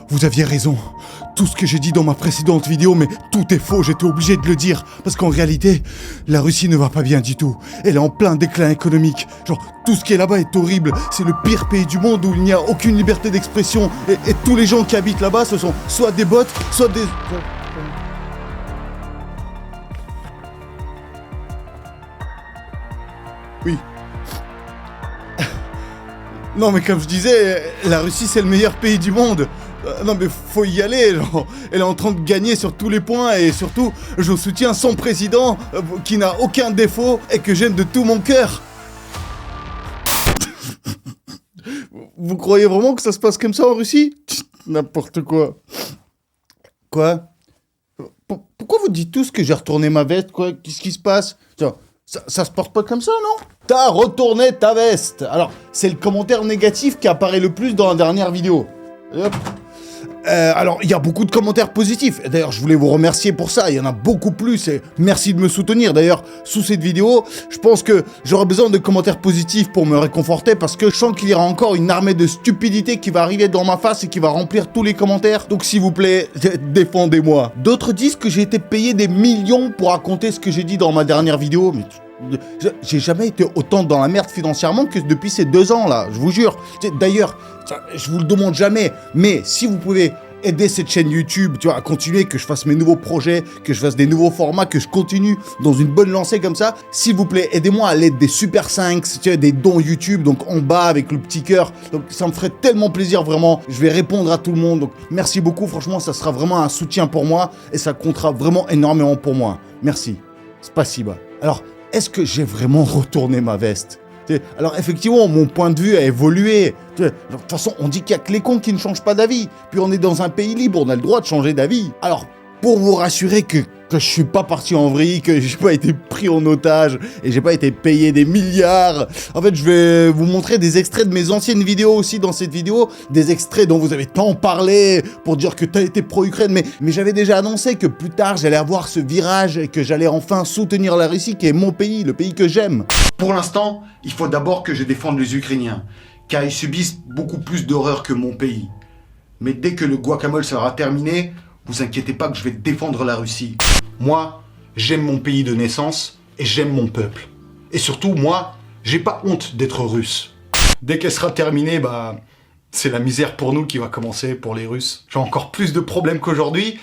Vous aviez raison. Tout ce que j'ai dit dans ma précédente vidéo, mais tout est faux, j'étais obligé de le dire. Parce qu'en réalité, la Russie ne va pas bien du tout. Elle est en plein déclin économique. Genre, tout ce qui est là-bas est horrible. C'est le pire pays du monde où il n'y a aucune liberté d'expression. Et tous les gens qui habitent là-bas, ce sont soit des bots, soit des... Oui. Non mais comme je disais, la Russie c'est le meilleur pays du monde. Non mais faut y aller, genre. Elle est en train de gagner sur tous les points et surtout, je soutiens son président qui n'a aucun défaut et que j'aime de tout mon cœur. Vous croyez vraiment que ça se passe comme ça en Russie? N'importe quoi. Quoi? Pourquoi vous dites tous que j'ai retourné ma veste, quoi? Qu'est-ce qui se passe? Ça se porte pas comme ça, non? T'as retourné ta veste. Alors, c'est le commentaire négatif qui apparaît le plus dans la dernière vidéo. Hop. Alors, il y a beaucoup de commentaires positifs. D'ailleurs, je voulais vous remercier pour ça. Il y en a beaucoup plus. Et merci de me soutenir. D'ailleurs, sous cette vidéo, je pense que j'aurai besoin de commentaires positifs pour me réconforter parce que je sens qu'il y aura encore une armée de stupidité qui va arriver dans ma face et qui va remplir tous les commentaires. Donc, s'il vous plaît, défendez-moi. D'autres disent que j'ai été payé des millions pour raconter ce que j'ai dit dans ma dernière vidéo. Mais j'ai jamais été autant dans la merde financièrement que depuis ces 2 ans là, je vous jure. D'ailleurs, je vous le demande jamais, mais si vous pouvez aider cette chaîne YouTube, tu vois, à continuer, que je fasse mes nouveaux projets, que je fasse des nouveaux formats, que je continue dans une bonne lancée comme ça, s'il vous plaît, aidez-moi à l'aide des Super 5, tu vois, des dons YouTube, donc en bas avec le petit cœur. Donc ça me ferait tellement plaisir, vraiment. Je vais répondre à tout le monde. Donc merci beaucoup, franchement, ça sera vraiment un soutien pour moi et ça comptera vraiment énormément pour moi. Merci. Spasiba. Alors, est-ce que j'ai vraiment retourné ma veste? Alors effectivement, mon point de vue a évolué. De toute façon, on dit qu'il n'y a que les cons qui ne changent pas d'avis. Puis on est dans un pays libre, on a le droit de changer d'avis. Alors, pour vous rassurer que je suis pas parti en vrille, que j'ai pas été pris en otage et j'ai pas été payé des milliards. En fait, je vais vous montrer des extraits de mes anciennes vidéos aussi dans cette vidéo, des extraits dont vous avez tant parlé pour dire que t'as été pro-Ukraine, mais j'avais déjà annoncé que plus tard j'allais avoir ce virage et que j'allais enfin soutenir la Russie qui est mon pays, le pays que j'aime. Pour l'instant, il faut d'abord que je défende les Ukrainiens, car ils subissent beaucoup plus d'horreur que mon pays. Mais dès que le guacamole sera terminé, vous inquiétez pas que je vais défendre la Russie. Moi, j'aime mon pays de naissance et j'aime mon peuple. Et surtout, moi, j'ai pas honte d'être russe. Dès qu'elle sera terminée, c'est la misère pour nous qui va commencer, pour les Russes. J'ai encore plus de problèmes qu'aujourd'hui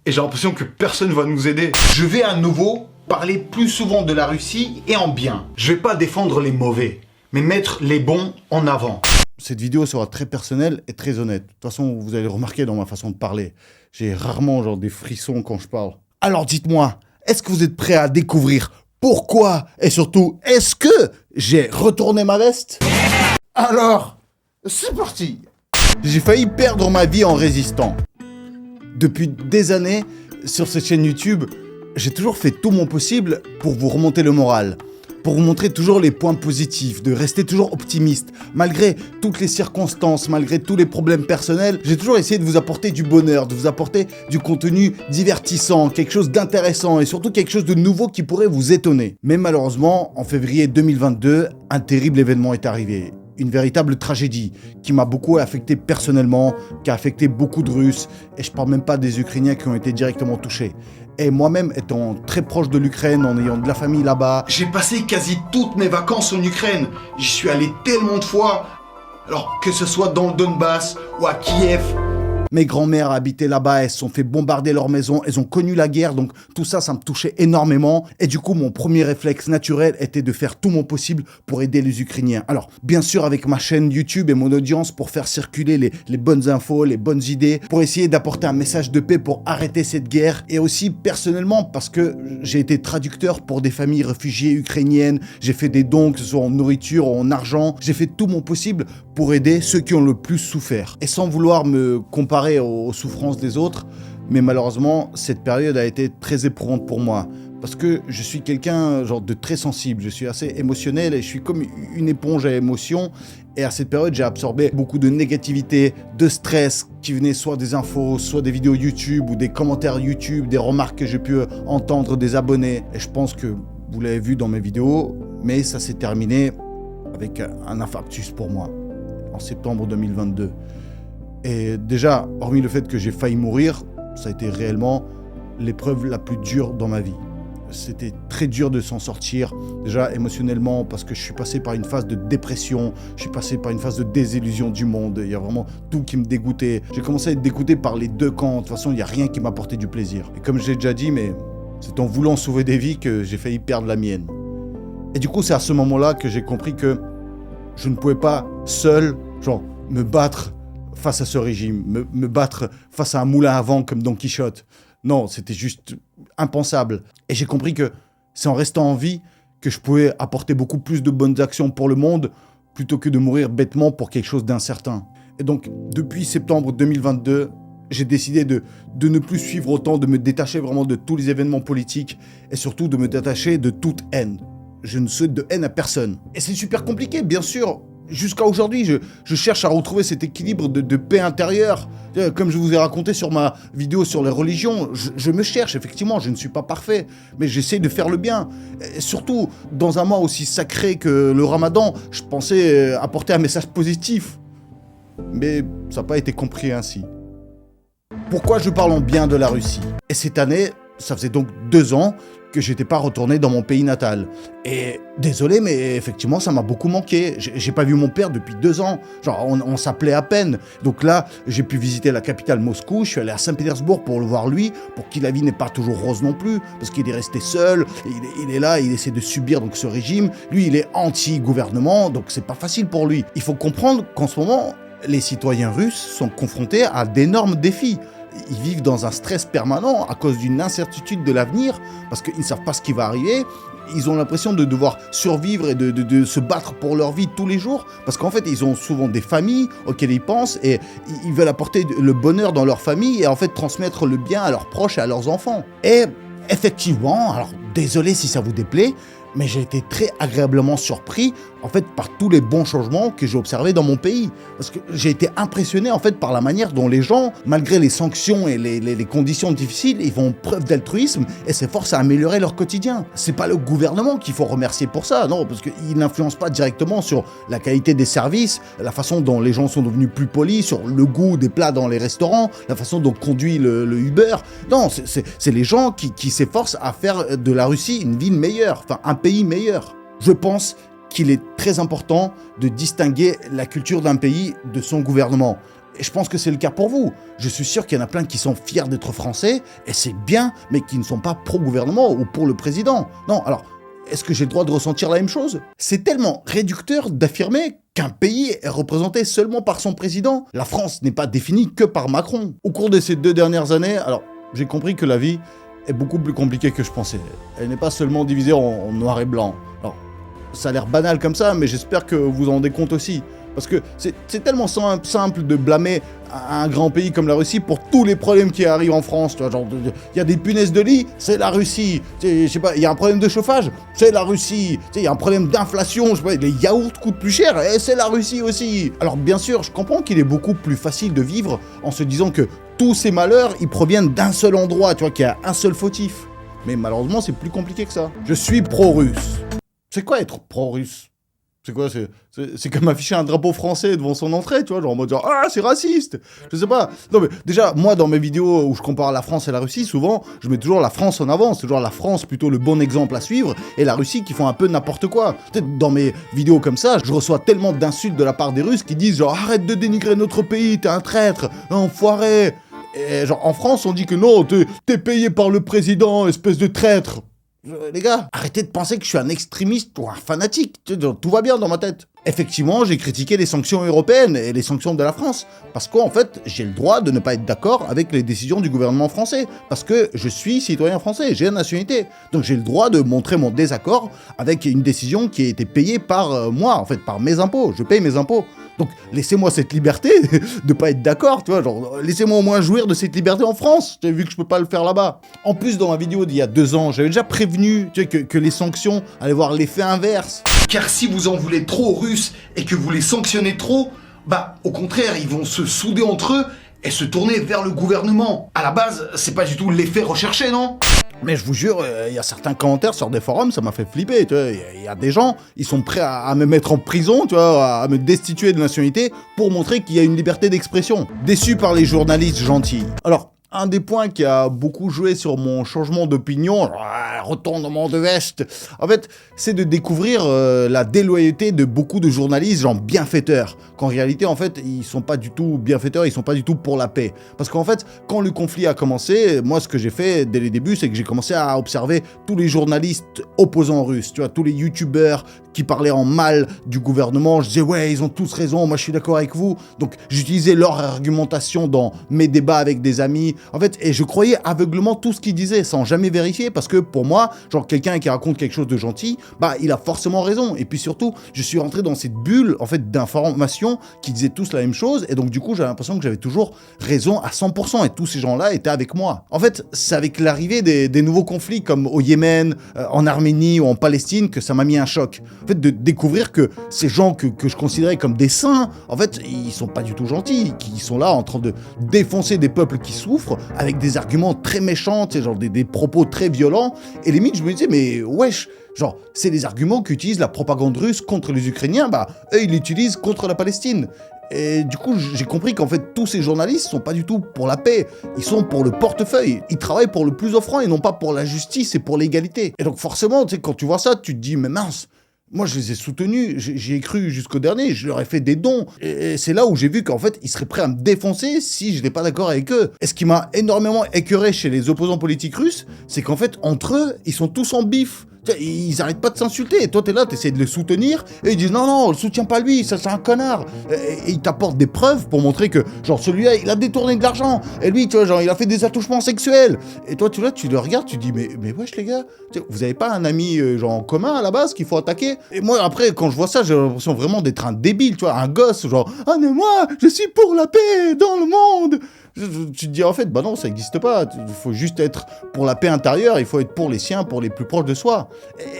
et j'ai l'impression que personne va nous aider. Je vais à nouveau parler plus souvent de la Russie et en bien. Je vais pas défendre les mauvais, mais mettre les bons en avant. Cette vidéo sera très personnelle et très honnête. De toute façon, vous allez le remarquer dans ma façon de parler. J'ai rarement genre des frissons quand je parle. Alors dites-moi, est-ce que vous êtes prêts à découvrir pourquoi et surtout, est-ce que j'ai retourné ma veste? Alors, c'est parti. J'ai failli perdre ma vie en résistant. Depuis des années, sur cette chaîne YouTube, j'ai toujours fait tout mon possible pour vous remonter le moral. Pour vous montrer toujours les points positifs, de rester toujours optimiste. Malgré toutes les circonstances, malgré tous les problèmes personnels, j'ai toujours essayé de vous apporter du bonheur, de vous apporter du contenu divertissant, quelque chose d'intéressant et surtout quelque chose de nouveau qui pourrait vous étonner. Mais malheureusement, en février 2022, un terrible événement est arrivé. Une véritable tragédie qui m'a beaucoup affecté personnellement, qui a affecté beaucoup de Russes, et je parle même pas des Ukrainiens qui ont été directement touchés. Et moi-même, étant très proche de l'Ukraine, en ayant de la famille là-bas... J'ai passé quasi toutes mes vacances en Ukraine. J'y suis allé tellement de fois. Alors, que ce soit dans le Donbass ou à Kiev... Mes grands-mères habitaient là-bas, elles se sont fait bombarder leur maison, elles ont connu la guerre, donc tout ça, ça me touchait énormément. Et du coup, mon premier réflexe naturel était de faire tout mon possible pour aider les Ukrainiens. Alors, bien sûr, avec ma chaîne YouTube et mon audience pour faire circuler les bonnes infos, les bonnes idées, pour essayer d'apporter un message de paix pour arrêter cette guerre. Et aussi, personnellement, parce que j'ai été traducteur pour des familles réfugiées ukrainiennes, j'ai fait des dons, que ce soit en nourriture ou en argent, j'ai fait tout mon possible pour aider ceux qui ont le plus souffert. Et sans vouloir me comparer aux souffrances des autres, mais malheureusement, cette période a été très éprouvante pour moi. Parce que je suis quelqu'un genre de très sensible, je suis assez émotionnel et je suis comme une éponge à émotions. Et à cette période, j'ai absorbé beaucoup de négativité, de stress qui venaient soit des infos, soit des vidéos YouTube ou des commentaires YouTube, des remarques que j'ai pu entendre des abonnés. Et je pense que vous l'avez vu dans mes vidéos, mais ça s'est terminé avec un infarctus pour moi, en septembre 2022. Et déjà, hormis le fait que j'ai failli mourir, ça a été réellement l'épreuve la plus dure dans ma vie. C'était très dur de s'en sortir, déjà émotionnellement, parce que je suis passé par une phase de dépression, je suis passé par une phase de désillusion du monde, il y a vraiment tout qui me dégoûtait. J'ai commencé à être dégoûté par les deux camps, de toute façon il n'y a rien qui m'apportait du plaisir. Et comme j'ai déjà dit, mais c'est en voulant sauver des vies que j'ai failli perdre la mienne. Et du coup c'est à ce moment-là que j'ai compris que je ne pouvais pas seul, me battre face à ce régime, me battre face à un moulin à vent comme Don Quichotte. Non, c'était juste impensable. Et j'ai compris que c'est en restant en vie que je pouvais apporter beaucoup plus de bonnes actions pour le monde plutôt que de mourir bêtement pour quelque chose d'incertain. Et donc, depuis septembre 2022, j'ai décidé de ne plus suivre autant, de me détacher vraiment de tous les événements politiques et surtout de me détacher de toute haine. Je ne souhaite de haine à personne. Et c'est super compliqué, bien sûr. Jusqu'à aujourd'hui, je cherche à retrouver cet équilibre de paix intérieure. Comme je vous ai raconté sur ma vidéo sur les religions, je me cherche, effectivement, je ne suis pas parfait, mais j'essaie de faire le bien. Et surtout, dans un mois aussi sacré que le Ramadan, je pensais apporter un message positif. Mais ça n'a pas été compris ainsi. Pourquoi je parle en bien de la Russie? Et cette année, ça faisait donc 2 ans que j'étais pas retourné dans mon pays natal. Et désolé, mais effectivement, ça m'a beaucoup manqué. J'ai pas vu mon père depuis 2 ans. On s'appelait à peine. Donc là, j'ai pu visiter la capitale Moscou. Je suis allé à Saint-Pétersbourg pour le voir lui, pour qui la vie n'est pas toujours rose non plus, parce qu'il est resté seul. Il est là, il essaie de subir donc ce régime. Lui, il est anti-gouvernement, donc c'est pas facile pour lui. Il faut comprendre qu'en ce moment, les citoyens russes sont confrontés à d'énormes défis. Ils vivent dans un stress permanent à cause d'une incertitude de l'avenir, parce qu'ils ne savent pas ce qui va arriver. Ils ont l'impression de devoir survivre et de se battre pour leur vie tous les jours, parce qu'en fait, ils ont souvent des familles auxquelles ils pensent et ils veulent apporter le bonheur dans leur famille et en fait transmettre le bien à leurs proches et à leurs enfants. Et effectivement, alors désolé si ça vous déplaît, mais j'ai été très agréablement surpris en fait par tous les bons changements que j'ai observés dans mon pays. Parce que j'ai été impressionné en fait par la manière dont les gens, malgré les sanctions et les conditions difficiles, ils font preuve d'altruisme et s'efforcent à améliorer leur quotidien. C'est pas le gouvernement qu'il faut remercier pour ça, non, parce qu'il n'influence pas directement sur la qualité des services, la façon dont les gens sont devenus plus polis, sur le goût des plats dans les restaurants, la façon dont conduit le Uber. Non, c'est les gens qui s'efforcent à faire de la Russie une ville meilleure, enfin un pays meilleur. Je pense qu'il est très important de distinguer la culture d'un pays de son gouvernement. Et je pense que c'est le cas pour vous. Je suis sûr qu'il y en a plein qui sont fiers d'être français, et c'est bien, mais qui ne sont pas pro-gouvernement ou pour le président. Non, alors, est-ce que j'ai le droit de ressentir la même chose? C'est tellement réducteur d'affirmer qu'un pays est représenté seulement par son président. La France n'est pas définie que par Macron. Au cours de ces 2 dernières années, alors, j'ai compris que la vie est beaucoup plus compliquée que je pensais. Elle n'est pas seulement divisée en noir et blanc. Alors, ça a l'air banal comme ça, mais j'espère que vous vous en rendez compte aussi. Parce que c'est tellement simple de blâmer un grand pays comme la Russie pour tous les problèmes qui arrivent en France. Il y a des punaises de lit, c'est la Russie. Je sais pas, il y a un problème de chauffage, c'est la Russie. Il y a un problème d'inflation, je sais pas, les yaourts coûtent plus cher, et c'est la Russie aussi. Alors bien sûr, je comprends qu'il est beaucoup plus facile de vivre en se disant que tous ces malheurs, ils proviennent d'un seul endroit, qu'il y a un seul fautif. Mais malheureusement, c'est plus compliqué que ça. Je suis pro-russe. C'est quoi être pro-russe? C'est quoi? C'est comme afficher un drapeau français devant son entrée, en mode genre, ah, c'est raciste. Je sais pas. Non, mais déjà, moi, dans mes vidéos où je compare la France et la Russie, souvent, je mets toujours la France en avant. C'est toujours la France plutôt le bon exemple à suivre et la Russie qui font un peu n'importe quoi. Peut-être dans mes vidéos comme ça, je reçois tellement d'insultes de la part des Russes qui disent genre, arrête de dénigrer notre pays, t'es un traître, un enfoiré. Et en France, on dit que non, t'es payé par le président, espèce de traître. Les gars, arrêtez de penser que je suis un extrémiste ou un fanatique. Tout va bien dans ma tête. Effectivement, j'ai critiqué les sanctions européennes et les sanctions de la France. Parce qu'en fait, j'ai le droit de ne pas être d'accord avec les décisions du gouvernement français. Parce que je suis citoyen français, j'ai la nationalité. Donc j'ai le droit de montrer mon désaccord avec une décision qui a été payée par moi, en fait, par mes impôts. Je paye mes impôts. Donc laissez-moi cette liberté de pas être d'accord, laissez-moi au moins jouir de cette liberté en France, vu que je peux pas le faire là-bas. En plus, dans ma vidéo d'il y a 2 ans, j'avais déjà prévenu que les sanctions allaient avoir l'effet inverse. Car si vous en voulez trop aux Russes et que vous les sanctionnez trop, au contraire, ils vont se souder entre eux et se tourner vers le gouvernement. À la base, c'est pas du tout l'effet recherché, non? Mais je vous jure, il y a certains commentaires sur des forums, ça m'a fait flipper, tu vois. Il y a des gens, ils sont prêts à me mettre en prison, tu vois, à me destituer de nationalité pour montrer qu'il y a une liberté d'expression. Déçu par les journalistes gentils. Alors, un des points qui a beaucoup joué sur mon changement d'opinion, retournement de veste, en fait, c'est de découvrir la déloyauté de beaucoup de journalistes, genre bienfaiteurs. Qu'en réalité, en fait, ils sont pas du tout bienfaiteurs, ils sont pas du tout pour la paix. Parce qu'en fait, quand le conflit a commencé, moi, ce que j'ai fait dès les débuts, c'est que j'ai commencé à observer tous les journalistes opposants russes, tu vois, tous les youtubeurs qui parlaient en mal du gouvernement. Je disais, ouais, ils ont tous raison, moi je suis d'accord avec vous. Donc, j'utilisais leur argumentation dans mes débats avec des amis. En fait, et je croyais aveuglement tout ce qu'ils disaient sans jamais vérifier parce que pour moi, genre quelqu'un qui raconte quelque chose de gentil, bah il a forcément raison. Et puis surtout, je suis rentré dans cette bulle en fait d'information qui disaient tous la même chose et donc du coup, j'avais l'impression que j'avais toujours raison à 100% et tous ces gens-là étaient avec moi. En fait, c'est avec l'arrivée des nouveaux conflits comme au Yémen, en Arménie ou en Palestine que ça m'a mis un choc. En fait, de découvrir que ces gens que je considérais comme des saints, en fait, ils sont pas du tout gentils, qui sont là en train de défoncer des peuples qui souffrent avec des arguments très méchants, genre des propos très violents. Et limite, je me disais, mais wesh, genre, c'est les arguments qu'utilise la propagande russe contre les Ukrainiens, bah, eux, ils l'utilisent contre la Palestine. Et du coup, j'ai compris qu'en fait, tous ces journalistes sont pas du tout pour la paix. Ils sont pour le portefeuille. Ils travaillent pour le plus offrant et non pas pour la justice et pour l'égalité. Et donc forcément, tu sais, quand tu vois ça, tu te dis, mais mince, moi, je les ai soutenus, j'y ai cru jusqu'au dernier, je leur ai fait des dons. Et c'est là où j'ai vu qu'en fait, ils seraient prêts à me défoncer si je n'étais pas d'accord avec eux. Et ce qui m'a énormément écœuré chez les opposants politiques russes, c'est qu'en fait, entre eux, ils sont tous en bif. Ils arrêtent pas de s'insulter, et toi t'es là, t'essaies de le soutenir, et ils disent non, on le soutient pas lui, ça c'est un connard. Et ils t'apportent des preuves pour montrer que, genre, celui-là, il a détourné de l'argent, et lui, tu vois, genre, il a fait des attouchements sexuels. Et toi, tu le regardes, tu dis, mais wesh les gars, vous avez pas un ami, genre, en commun à la base qu'il faut attaquer? Et moi, après, quand je vois ça, j'ai l'impression vraiment d'être un débile, tu vois, un gosse, genre, ah mais moi, je suis pour la paix dans le monde. Tu te dis en fait, bah non, ça n'existe pas. Il faut juste être pour la paix intérieure, il faut être pour les siens, pour les plus proches de soi.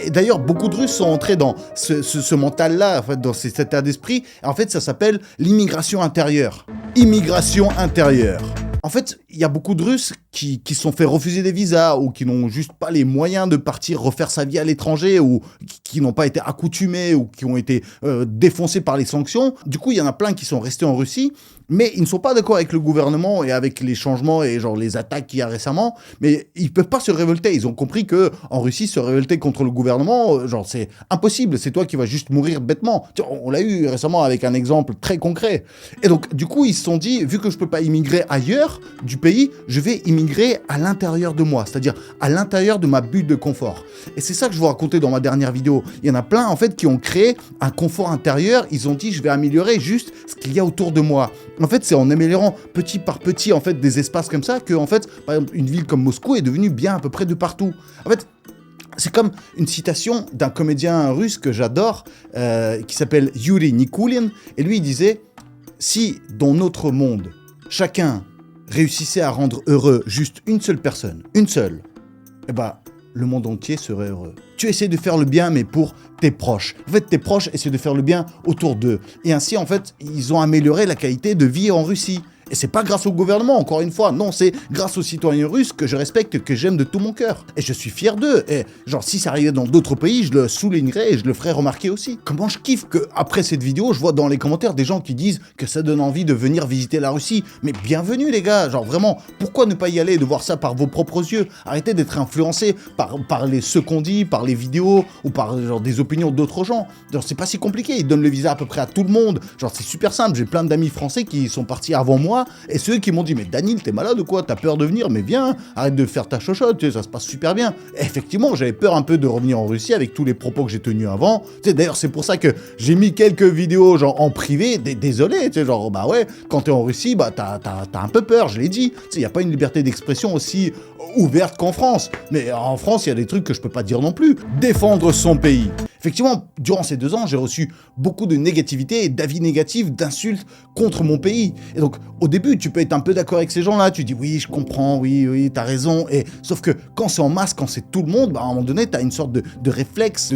Et d'ailleurs, beaucoup de Russes sont entrés dans ce mental-là, en fait, dans cet état d'esprit. En fait, ça s'appelle l'immigration intérieure. Immigration intérieure. En fait, il y a beaucoup de Russes qui se sont fait refuser des visas ou qui n'ont juste pas les moyens de partir refaire sa vie à l'étranger ou qui n'ont pas été accoutumés ou qui ont été défoncés par les sanctions. Du coup, il y en a plein qui sont restés en Russie, mais ils ne sont pas d'accord avec le gouvernement et avec les changements et genre les attaques qu'il y a récemment, mais ils peuvent pas se révolter. Ils ont compris que en Russie, se révolter contre le gouvernement, genre c'est impossible, c'est toi qui vas juste mourir bêtement. On l'a eu récemment avec un exemple très concret. Et donc, du coup, ils se sont dit, vu que je peux pas immigrer ailleurs du pays, je vais immigrer à l'intérieur de moi, c'est-à-dire à l'intérieur de ma bulle de confort. Et c'est ça que je vous racontais dans ma dernière vidéo. Il y en a plein, en fait, qui ont créé un confort intérieur. Ils ont dit, je vais améliorer juste ce qu'il y a autour de moi. En fait, c'est en améliorant petit par petit, en fait, des espaces comme ça que, en fait, par exemple, une ville comme Moscou est devenue bien à peu près de partout. En fait, c'est comme une citation d'un comédien russe que j'adore, qui s'appelle Yuri Nikulin. Et lui, il disait, si dans notre monde, chacun réussissait à rendre heureux juste une seule personne, une seule, eh ben, le monde entier serait heureux. Tu essaies de faire le bien, mais pour tes proches. En fait, tes proches essaient de faire le bien autour d'eux. Et ainsi, en fait, ils ont amélioré la qualité de vie en Russie. Et c'est pas grâce au gouvernement, encore une fois. Non, c'est grâce aux citoyens russes que je respecte, que j'aime de tout mon cœur. Et je suis fier d'eux. Et genre, si ça arrivait dans d'autres pays, je le soulignerais et je le ferais remarquer aussi. Comment je kiffe que après cette vidéo, je vois dans les commentaires des gens qui disent que ça donne envie de venir visiter la Russie. Mais bienvenue les gars, genre vraiment, pourquoi ne pas y aller et de voir ça par vos propres yeux? Arrêtez d'être influencé par ce qu'on dit, par les vidéos ou par genre des opinions d'autres gens. Genre, c'est pas si compliqué, ils donnent le visa à peu près à tout le monde. Genre, c'est super simple, j'ai plein d'amis français qui sont partis avant moi. Et ceux qui m'ont dit, mais Daniel, t'es malade ou quoi? T'as peur de venir? Mais viens, arrête de faire ta chochotte, tu sais, ça se passe super bien. Et effectivement, j'avais peur un peu de revenir en Russie avec tous les propos que j'ai tenus avant. Tu sais, d'ailleurs, c'est pour ça que j'ai mis quelques vidéos, genre, en privé. Désolé, tu sais, genre, bah ouais, quand t'es en Russie, bah t'as un peu peur, je l'ai dit. Tu sais, y a pas une liberté d'expression aussi ouverte qu'en France. Mais en France, il y a des trucs que je peux pas dire non plus. Défendre son pays. Effectivement, durant ces 2 ans, j'ai reçu beaucoup de négativité et d'avis négatifs, d'insultes contre mon pays. Et donc, au début, tu peux être un peu d'accord avec ces gens-là. Tu dis, oui, je comprends, oui, t'as raison. Et sauf que quand c'est en masse, quand c'est tout le monde, bah, à un moment donné, t'as une sorte de réflexe,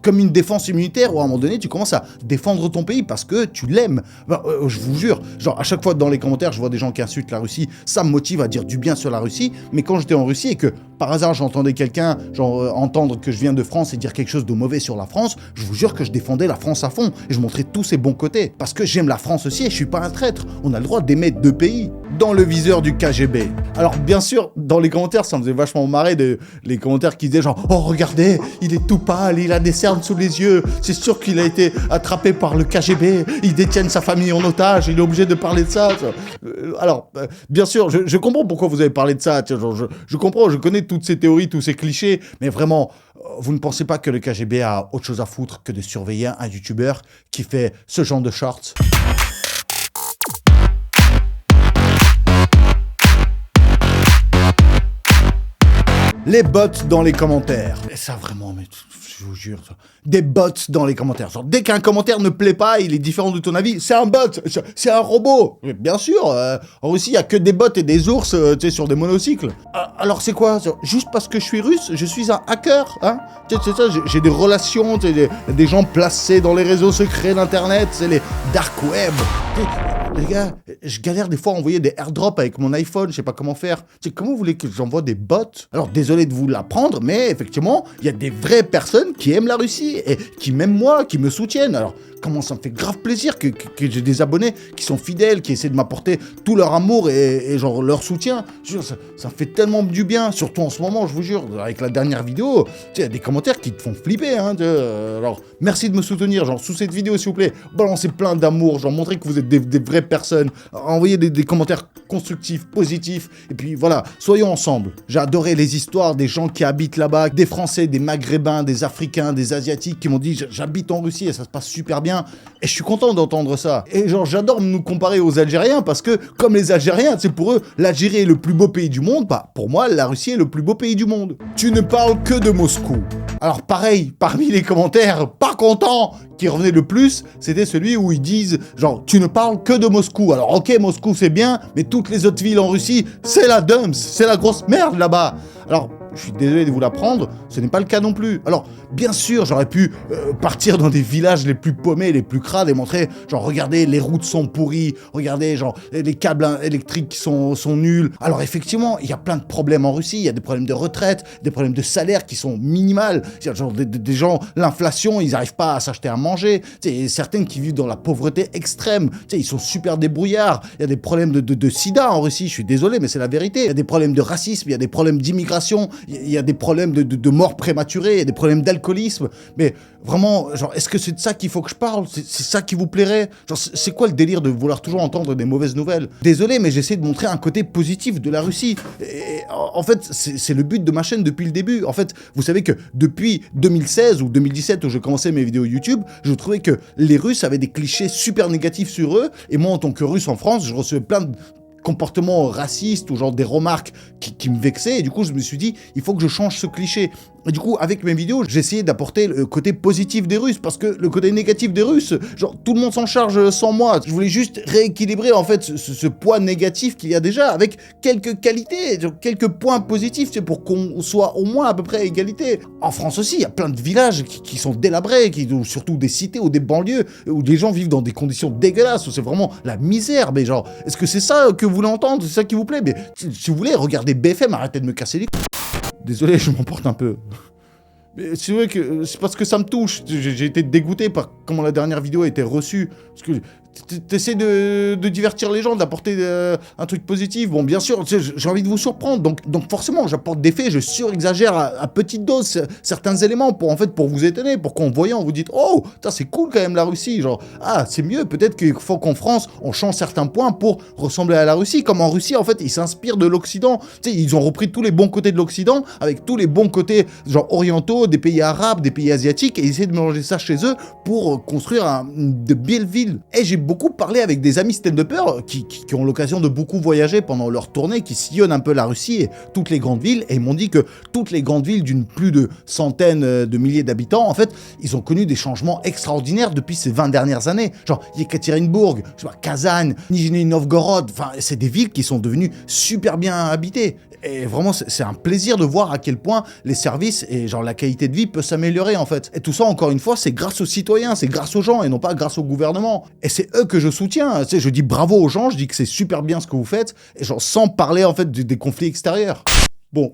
comme une défense immunitaire, où à un moment donné, tu commences à défendre ton pays parce que tu l'aimes. Bah, je vous jure, genre, à chaque fois dans les commentaires, je vois des gens qui insultent la Russie. Ça me motive à dire du bien sur la Russie. Mais quand j'étais en Russie et que par hasard j'entendais quelqu'un entendre que je viens de France et dire quelque chose de mauvais sur la France, je vous jure que je défendais la France à fond et je montrais tous ses bons côtés. Parce que j'aime la France aussi et je suis pas un traître. On a le droit d'aimer deux pays. Dans le viseur du KGB. Alors bien sûr, dans les commentaires, ça me faisait vachement marrer les commentaires qui disaient genre « Oh regardez, il est tout pâle, il a des cernes sous les yeux, c'est sûr qu'il a été attrapé par le KGB, il détient sa famille en otage, il est obligé de parler de ça. » Alors, bien sûr, je comprends pourquoi vous avez parlé de ça, je comprends, je connais toutes ces théories, tous ces clichés, mais vraiment, vous ne pensez pas que le KGB a autre chose à foutre que de surveiller un youtubeur qui fait ce genre de shorts? Les bots dans les commentaires. Et ça vraiment, mais je vous jure, des bots dans les commentaires. Genre, dès qu'un commentaire ne plaît pas, il est différent de ton avis, c'est un bot, c'est un robot. Mais bien sûr, en Russie, il n'y a que des bots et des ours sur des monocycles. Alors c'est quoi? Juste parce que je suis russe, je suis un hacker, hein? C'est ça, j'ai des relations, des gens placés dans les réseaux secrets d'Internet, c'est les dark web. Les gars, je galère des fois à envoyer des airdrops avec mon iPhone, je sais pas comment faire. Comment vous voulez que j'envoie des bots? Alors désolé de vous l'apprendre, mais effectivement, il y a des vraies personnes qui aiment la Russie et qui m'aiment moi, qui me soutiennent. Alors comment ça me fait grave plaisir que j'ai des abonnés qui sont fidèles, qui essaient de m'apporter tout leur amour et genre leur soutien. Je jure, ça me fait tellement du bien, surtout en ce moment, je vous jure, avec la dernière vidéo, il y a des commentaires qui te font flipper. Hein, alors merci de me soutenir, genre sous cette vidéo s'il vous plaît, balancez plein d'amour, genre montrez que vous êtes des vraies personnes, envoyez des commentaires constructifs, positifs, et puis voilà, soyons ensemble. J'ai adoré les histoires des gens qui habitent là-bas, des Français, des Maghrébins, des Africains, des Asiatiques qui m'ont dit j'habite en Russie et ça se passe super bien, et je suis content d'entendre ça. Et genre j'adore nous comparer aux Algériens parce que comme les Algériens, c'est pour eux, l'Algérie est le plus beau pays du monde, bah pour moi la Russie est le plus beau pays du monde. Tu ne parles que de Moscou. Alors pareil, parmi les commentaires pas contents qui revenait le plus, c'était celui où ils disent genre tu ne parles que de Moscou. Alors ok, Moscou c'est bien, mais toutes les autres villes en Russie, c'est la dumps, c'est la grosse merde là-bas. Alors je suis désolé de vous l'apprendre, ce n'est pas le cas non plus. Alors, bien sûr, j'aurais pu partir dans des villages les plus paumés, les plus crades et montrer, genre, regardez, les routes sont pourries, regardez, genre, les câbles électriques sont nuls. Alors, effectivement, il y a plein de problèmes en Russie, il y a des problèmes de retraite, des problèmes de salaire qui sont minimales. Genre, des gens, l'inflation, ils n'arrivent pas à s'acheter à manger. Certains qui vivent dans la pauvreté extrême, ils sont super débrouillards. Il y a des problèmes de sida en Russie, je suis désolé, mais c'est la vérité. Il y a des problèmes de racisme, il y a des problèmes d'immigration, il y a des problèmes de mort prématurée, il y a des problèmes d'alcoolisme, mais vraiment, genre, est-ce que c'est de ça qu'il faut que je parle? C'est ça qui vous plairait? Genre, c'est quoi le délire de vouloir toujours entendre des mauvaises nouvelles? Désolé, mais j'essaie de montrer un côté positif de la Russie. Et, en fait, c'est le but de ma chaîne depuis le début. En fait, vous savez que depuis 2016 ou 2017, où j'ai commencé mes vidéos YouTube, je trouvais que les Russes avaient des clichés super négatifs sur eux, et moi, en tant que Russe en France, je recevais plein de comportements racistes ou genre des remarques qui me vexaient, et du coup je me suis dit il faut que je change ce cliché. Et du coup avec mes vidéos j'ai essayé d'apporter le côté positif des Russes, parce que le côté négatif des Russes, genre tout le monde s'en charge sans moi. Je voulais juste rééquilibrer en fait ce poids négatif qu'il y a déjà avec quelques qualités, genre, quelques points positifs, c'est pour qu'on soit au moins à peu près à égalité. En France aussi il y a plein de villages qui sont délabrés, ou surtout des cités ou des banlieues où des gens vivent dans des conditions dégueulasses, où c'est vraiment la misère. Mais genre est-ce que c'est ça que vous voulez entendre? C'est ça qui vous plaît? Mais si vous voulez, regardez BFM, arrêtez de me casser les couilles. Désolé, je m'emporte un peu. Mais c'est vrai que c'est parce que ça me touche. J'ai été dégoûté par comment la dernière vidéo a été reçue. Parce que t'essaies de divertir les gens, d'apporter un truc positif. Bon, bien sûr, j'ai envie de vous surprendre. Donc forcément, j'apporte des faits, je surexagère à petite dose certains éléments pour vous étonner, pour qu'en voyant, vous dites « Oh, c'est cool quand même la Russie !» Genre « Ah, c'est mieux, peut-être qu'il faut qu'en France, on change certains points pour ressembler à la Russie. » Comme en Russie, en fait, ils s'inspirent de l'Occident. Tu sais, ils ont repris tous les bons côtés de l'Occident, avec tous les bons côtés, genre orientaux, des pays arabes, des pays asiatiques, et ils essaient de mélanger ça chez eux pour construire de belles villes. Et j'ai beaucoup parlé avec des amis stand-uppers qui ont l'occasion de beaucoup voyager pendant leur tournée, qui sillonnent un peu la Russie et toutes les grandes villes, et ils m'ont dit que toutes les grandes villes d'une plus de centaines de milliers d'habitants, en fait, ils ont connu des changements extraordinaires depuis ces 20 dernières années. Genre Yekaterinbourg, Kazan, Nijni Novgorod, enfin, c'est des villes qui sont devenues super bien habitées. Et vraiment, c'est un plaisir de voir à quel point les services et genre la qualité de vie peut s'améliorer en fait. Et tout ça, encore une fois, c'est grâce aux citoyens, c'est grâce aux gens et non pas grâce au gouvernement. Et c'est eux que je soutiens. Tu sais, je dis bravo aux gens, je dis que c'est super bien ce que vous faites, et genre sans parler en fait des conflits extérieurs. Bon.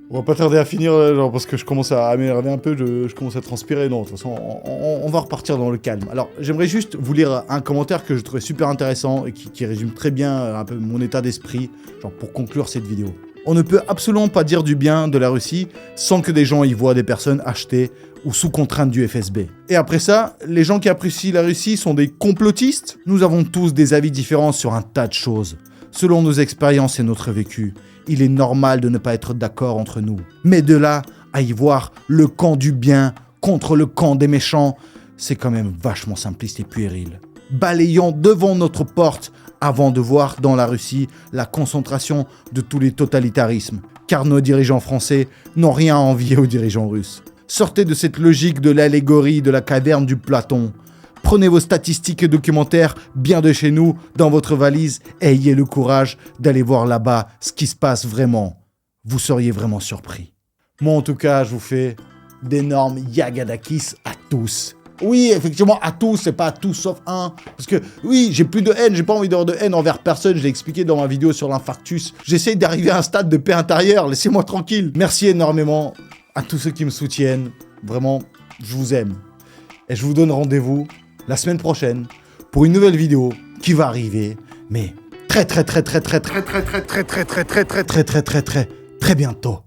On va pas tarder à finir, genre, parce que je commence à m'énerver un peu, je commence à transpirer. Non, de toute façon, on va repartir dans le calme. Alors, j'aimerais juste vous lire un commentaire que je trouvais super intéressant et qui résume très bien un peu mon état d'esprit, genre pour conclure cette vidéo. On ne peut absolument pas dire du bien de la Russie sans que des gens y voient des personnes achetées ou sous contrainte du FSB. Et après ça, les gens qui apprécient la Russie sont des complotistes. Nous avons tous des avis différents sur un tas de choses. Selon nos expériences et notre vécu, il est normal de ne pas être d'accord entre nous. Mais de là à y voir le camp du bien contre le camp des méchants, c'est quand même vachement simpliste et puéril. Balayons devant notre porte avant de voir dans la Russie la concentration de tous les totalitarismes, car nos dirigeants français n'ont rien à envier aux dirigeants russes. Sortez de cette logique de l'allégorie de la caverne du Platon. Prenez vos statistiques et documentaires bien de chez nous dans votre valise et ayez le courage d'aller voir là-bas ce qui se passe vraiment. Vous seriez vraiment surpris. Moi en tout cas, je vous fais d'énormes yagadakis à tous. Oui, effectivement, à tous, c'est pas à tous sauf un. Parce que oui, j'ai plus de haine, j'ai pas envie d'avoir de haine envers personne, je l'ai expliqué dans ma vidéo sur l'infarctus. J'essaye d'arriver à un stade de paix intérieure, laissez-moi tranquille. Merci énormément à tous ceux qui me soutiennent. Vraiment, je vous aime. Et je vous donne rendez-vous la semaine prochaine pour une nouvelle vidéo qui va arriver, mais très bientôt.